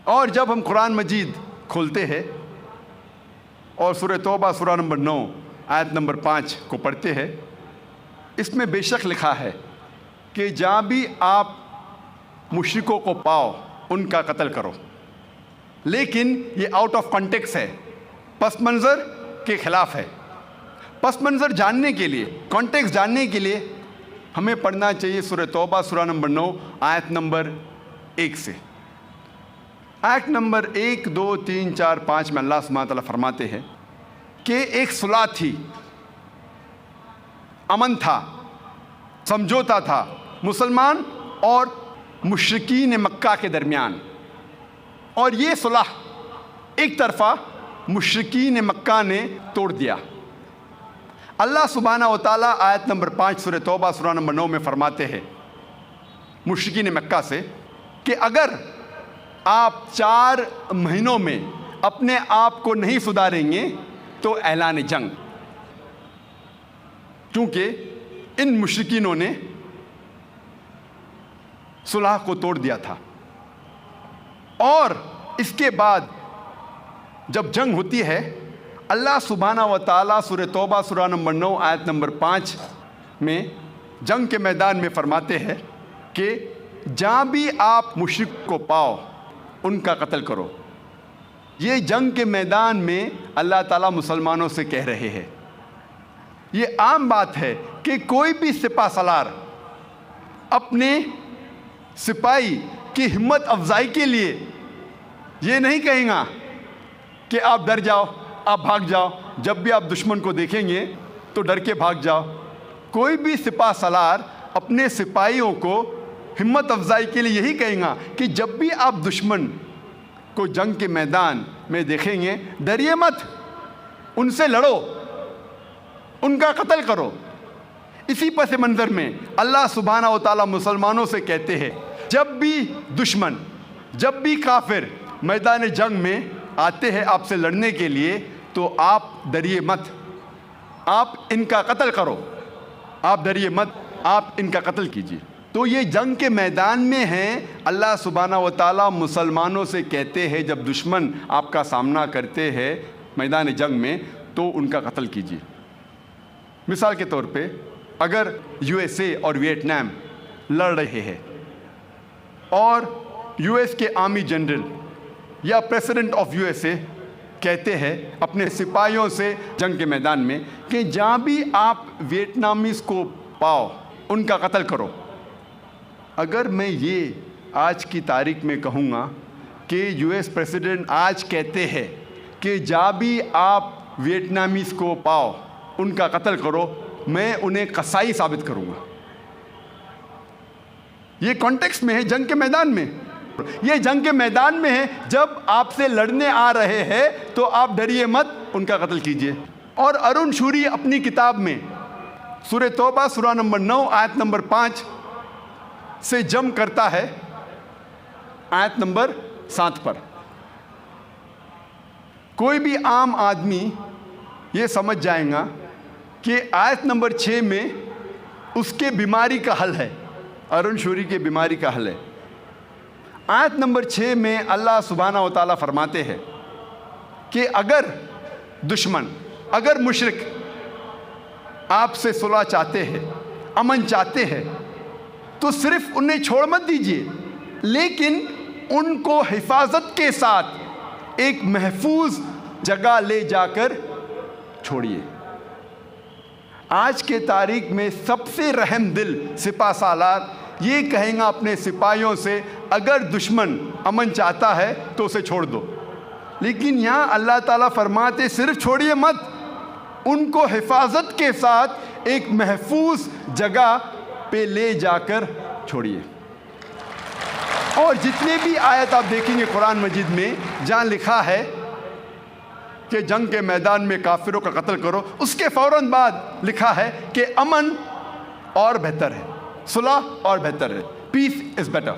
اور جب ہم قرآن مجید کھولتے ہیں اور سورہ توبہ سورہ نمبر 9 آیت نمبر 5 کو پڑھتے ہیں، اس میں بے شک لکھا ہے کہ جہاں بھی آپ مشرکوں کو پاؤ ان کا قتل کرو، لیکن یہ آؤٹ آف کانٹیکسٹ ہے، پس منظر کے خلاف ہے۔ پس منظر جاننے کے لیے، کانٹیکسٹ جاننے کے لیے ہمیں پڑھنا چاہیے سورہ توبہ سورہ نمبر 9 آیت نمبر 1 سے۔ آیت نمبر 1 2 3 4 5 میں اللہ سبحانہ تعالیٰ فرماتے ہیں کہ ایک صلح تھی، امن تھا، سمجھوتا تھا مسلمان اور مشرکین مکہ کے درمیان، اور یہ صلح ایک طرفہ مشرکین مکہ نے توڑ دیا۔ اللہ سبحانہ و تعالیٰ آیت نمبر 5 سورہ توبہ سورہ نمبر 9 میں فرماتے ہیں مشرکین مکہ سے کہ اگر آپ 4 مہینوں میں اپنے آپ کو نہیں سدھاریں گے تو اعلان جنگ، کیونکہ ان مشرکینوں نے صلح کو توڑ دیا تھا۔ اور اس کے بعد جب جنگ ہوتی ہے، اللہ سبحانہ و تعالیٰ سورہ توبہ سورہ نمبر 9 آیت نمبر 5 میں جنگ کے میدان میں فرماتے ہیں کہ جہاں بھی آپ مشرک کو پاؤ ان کا قتل کرو۔ یہ جنگ کے میدان میں اللہ تعالیٰ مسلمانوں سے کہہ رہے ہیں۔ یہ عام بات ہے کہ کوئی بھی سپہ سالار اپنے سپاہی کی ہمت افزائی کے لیے یہ نہیں کہیں گا کہ آپ ڈر جاؤ، آپ بھاگ جاؤ، جب بھی آپ دشمن کو دیکھیں گے تو ڈر کے بھاگ جاؤ۔ کوئی بھی سپہ سالار اپنے سپاہیوں کو ہمت افزائی کے لیے یہی کہیں گا کہ جب بھی آپ دشمن کو جنگ کے میدان میں دیکھیں گے ڈریے مت، ان سے لڑو، ان کا قتل کرو۔ اسی پس منظر میں اللہ سبحانہ و تعالیٰ مسلمانوں سے کہتے ہیں جب بھی دشمن، جب بھی کافر میدان جنگ میں آتے ہیں آپ سے لڑنے کے لیے تو آپ ڈریے مت، آپ ان کا قتل کرو، آپ ڈریے مت، آپ ان کا قتل کیجیے۔ تو یہ جنگ کے میدان میں ہیں، اللہ سبحانہ و تعالیٰ مسلمانوں سے کہتے ہیں جب دشمن آپ کا سامنا کرتے ہیں میدان جنگ میں تو ان کا قتل کیجیے۔ مثال کے طور پہ اگر یو ایس اے اور ویتنام لڑ رہے ہیں اور یو ایس کے آرمی جنرل یا president of U S A کہتے ہیں اپنے سپاہیوں سے جنگ کے میدان میں کہ جہاں بھی آپ ویتنامیز کو پاؤ ان کا قتل کرو، اگر میں یہ آج کی تاریخ میں کہوں گا کہ یو ایس پریزیڈنٹ آج کہتے ہیں کہ جہاں بھی آپ ویتنامیز کو پاؤ ان کا قتل کرو، میں انہیں قصائی ثابت کروں گا۔ یہ کانٹیکسٹ میں ہے، جنگ کے میدان میں، یہ جنگ کے میدان میں ہے، جب آپ سے لڑنے آ رہے ہیں تو آپ ڈریے مت، ان کا قتل کیجیے۔ اور ارون شوری اپنی کتاب میں سورہ توبہ سورہ نمبر 9 آیت نمبر 5 سے جم کرتا ہے آیت نمبر 7 پر۔ کوئی بھی عام آدمی یہ سمجھ جائے گا کہ آیت نمبر 6 میں اس کے بیماری کا حل ہے، ارون شوری کے بیماری کا حل ہے۔ آیت نمبر 6 میں اللہ سبحانہ و تعالیٰ فرماتے ہیں کہ اگر دشمن، اگر مشرک آپ سے صلح چاہتے ہیں، امن چاہتے ہیں تو صرف انہیں چھوڑ مت دیجیے، لیکن ان کو حفاظت کے ساتھ ایک محفوظ جگہ لے جا کر چھوڑیے۔ آج کے تاریخ میں سب سے رحم دل سپہ سالار یہ کہیں گا اپنے سپاہیوں سے اگر دشمن امن چاہتا ہے تو اسے چھوڑ دو، لیکن یہاں اللہ تعالیٰ فرماتے صرف چھوڑیے مت، ان کو حفاظت کے ساتھ ایک محفوظ جگہ پہ لے جا کر چھوڑیے۔ اور جتنے بھی آیت آپ دیکھیں گے قرآن مجید میں جہاں لکھا ہے کہ جنگ کے میدان میں کافروں کا قتل کرو، اس کے فوراً بعد لکھا ہے کہ امن اور بہتر ہے، صلح اور بہتر ہے، پیس از بیٹر۔